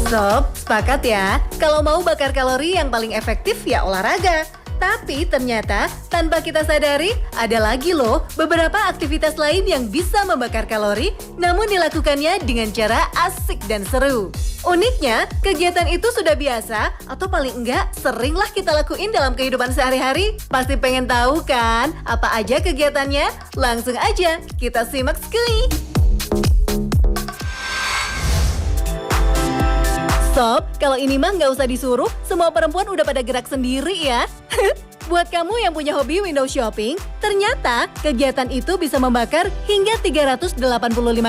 Sob, sepakat ya, kalau mau bakar kalori yang paling efektif ya olahraga. Tapi ternyata tanpa kita sadari ada lagi loh beberapa aktivitas lain yang bisa membakar kalori namun dilakukannya dengan cara asik dan seru. Uniknya, kegiatan itu sudah biasa atau paling enggak seringlah kita lakuin dalam kehidupan sehari-hari. Pasti pengen tahu kan apa aja kegiatannya? Langsung aja kita simak sekali. Sob, kalau ini mah nggak usah disuruh, semua perempuan udah pada gerak sendiri ya. Buat kamu yang punya hobi window shopping, ternyata kegiatan itu bisa membakar hingga 385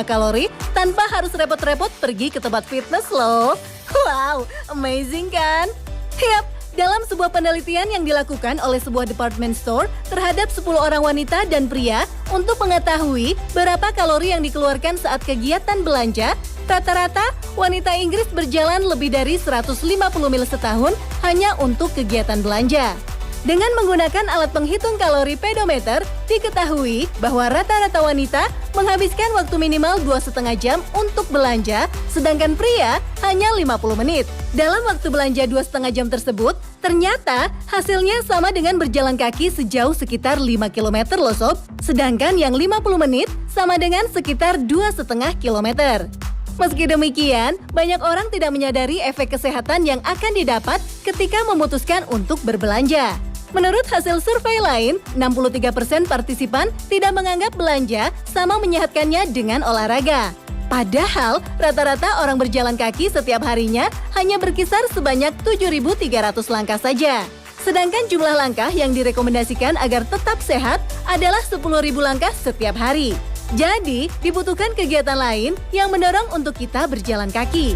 kalori tanpa harus repot-repot pergi ke tempat fitness loh. Wow, amazing kan? Yap, dalam sebuah penelitian yang dilakukan oleh sebuah department store terhadap 10 orang wanita dan pria untuk mengetahui berapa kalori yang dikeluarkan saat kegiatan belanja, rata-rata wanita Inggris berjalan lebih dari 150 mil setahun hanya untuk kegiatan belanja. Dengan menggunakan alat penghitung kalori pedometer, diketahui bahwa rata-rata wanita menghabiskan waktu minimal 2,5 jam untuk belanja, sedangkan pria hanya 50 menit. Dalam waktu belanja 2,5 jam tersebut, ternyata hasilnya sama dengan berjalan kaki sejauh sekitar 5 km loh sob, sedangkan yang 50 menit sama dengan sekitar 2,5 km. Meski demikian, banyak orang tidak menyadari efek kesehatan yang akan didapat ketika memutuskan untuk berbelanja. Menurut hasil survei lain, 63% partisipan tidak menganggap belanja sama menyehatkannya dengan olahraga. Padahal, rata-rata orang berjalan kaki setiap harinya hanya berkisar sebanyak 7.300 langkah saja. Sedangkan jumlah langkah yang direkomendasikan agar tetap sehat adalah 10.000 langkah setiap hari. Jadi, dibutuhkan kegiatan lain yang mendorong untuk kita berjalan kaki.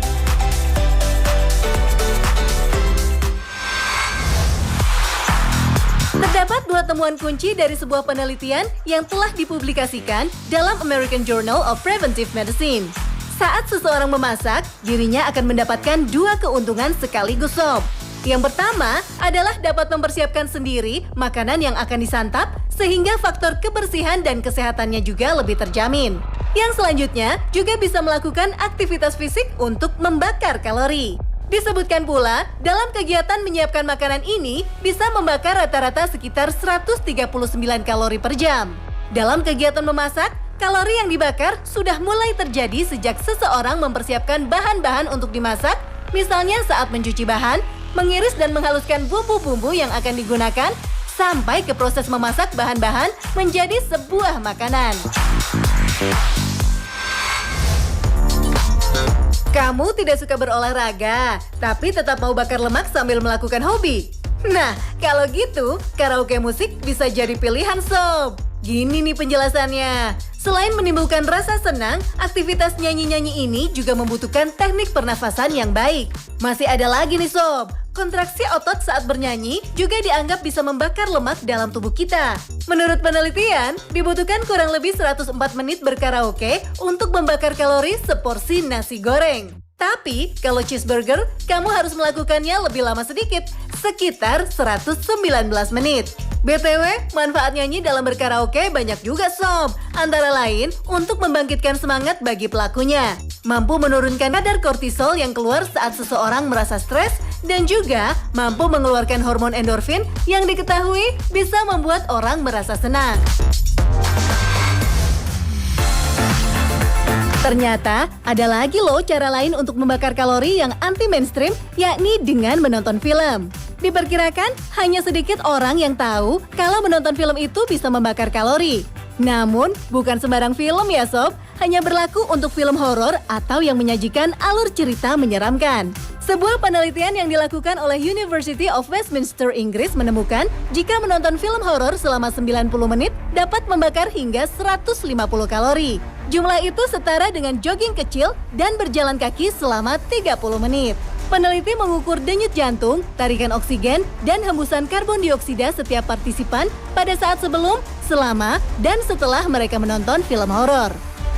Terdapat 2 temuan kunci dari sebuah penelitian yang telah dipublikasikan dalam American Journal of Preventive Medicine. Saat seseorang memasak, dirinya akan mendapatkan 2 keuntungan sekaligus sob. Yang pertama adalah dapat mempersiapkan sendiri makanan yang akan disantap sehingga faktor kebersihan dan kesehatannya juga lebih terjamin. Yang selanjutnya juga bisa melakukan aktivitas fisik untuk membakar kalori. Disebutkan pula, dalam kegiatan menyiapkan makanan ini bisa membakar rata-rata sekitar 139 kalori per jam. Dalam kegiatan memasak, kalori yang dibakar sudah mulai terjadi sejak seseorang mempersiapkan bahan-bahan untuk dimasak, misalnya saat mencuci bahan, mengiris dan menghaluskan bumbu-bumbu yang akan digunakan, sampai ke proses memasak bahan-bahan menjadi sebuah makanan. Kamu tidak suka berolahraga, tapi tetap mau bakar lemak sambil melakukan hobi? Nah, kalau gitu, karaoke musik bisa jadi pilihan sob. Gini nih penjelasannya. Selain menimbulkan rasa senang, aktivitas nyanyi-nyanyi ini juga membutuhkan teknik pernafasan yang baik. Masih ada lagi nih sob, kontraksi otot saat bernyanyi juga dianggap bisa membakar lemak dalam tubuh kita. Menurut penelitian, dibutuhkan kurang lebih 104 menit berkaraoke untuk membakar kalori seporsi nasi goreng. Tapi, kalau cheeseburger, kamu harus melakukannya lebih lama sedikit, sekitar 119 menit. BTW, manfaat nyanyi dalam berkaraoke banyak juga sob. Antara lain, untuk membangkitkan semangat bagi pelakunya. Mampu menurunkan kadar kortisol yang keluar saat seseorang merasa stres, dan juga mampu mengeluarkan hormon endorfin yang diketahui bisa membuat orang merasa senang. Ternyata, ada lagi loh cara lain untuk membakar kalori yang anti-mainstream, yakni dengan menonton film. Diperkirakan, hanya sedikit orang yang tahu kalau menonton film itu bisa membakar kalori. Namun, bukan sembarang film ya sob, hanya berlaku untuk film horor atau yang menyajikan alur cerita menyeramkan. Sebuah penelitian yang dilakukan oleh University of Westminster, Inggris menemukan jika menonton film horor selama 90 menit dapat membakar hingga 150 kalori. Jumlah itu setara dengan jogging kecil dan berjalan kaki selama 30 menit. Peneliti mengukur denyut jantung, tarikan oksigen, dan hembusan karbon dioksida setiap partisipan pada saat sebelum, selama, dan setelah mereka menonton film horor.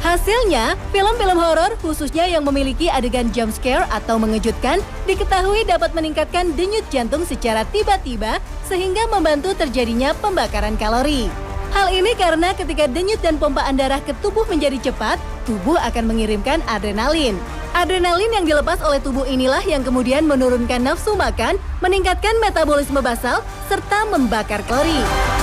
Hasilnya, film-film horor khususnya yang memiliki adegan jump scare atau mengejutkan diketahui dapat meningkatkan denyut jantung secara tiba-tiba sehingga membantu terjadinya pembakaran kalori. Hal ini karena ketika denyut dan pompaan darah ke tubuh menjadi cepat, tubuh akan mengirimkan adrenalin. Adrenalin yang dilepas oleh tubuh inilah yang kemudian menurunkan nafsu makan, meningkatkan metabolisme basal, serta membakar kalori.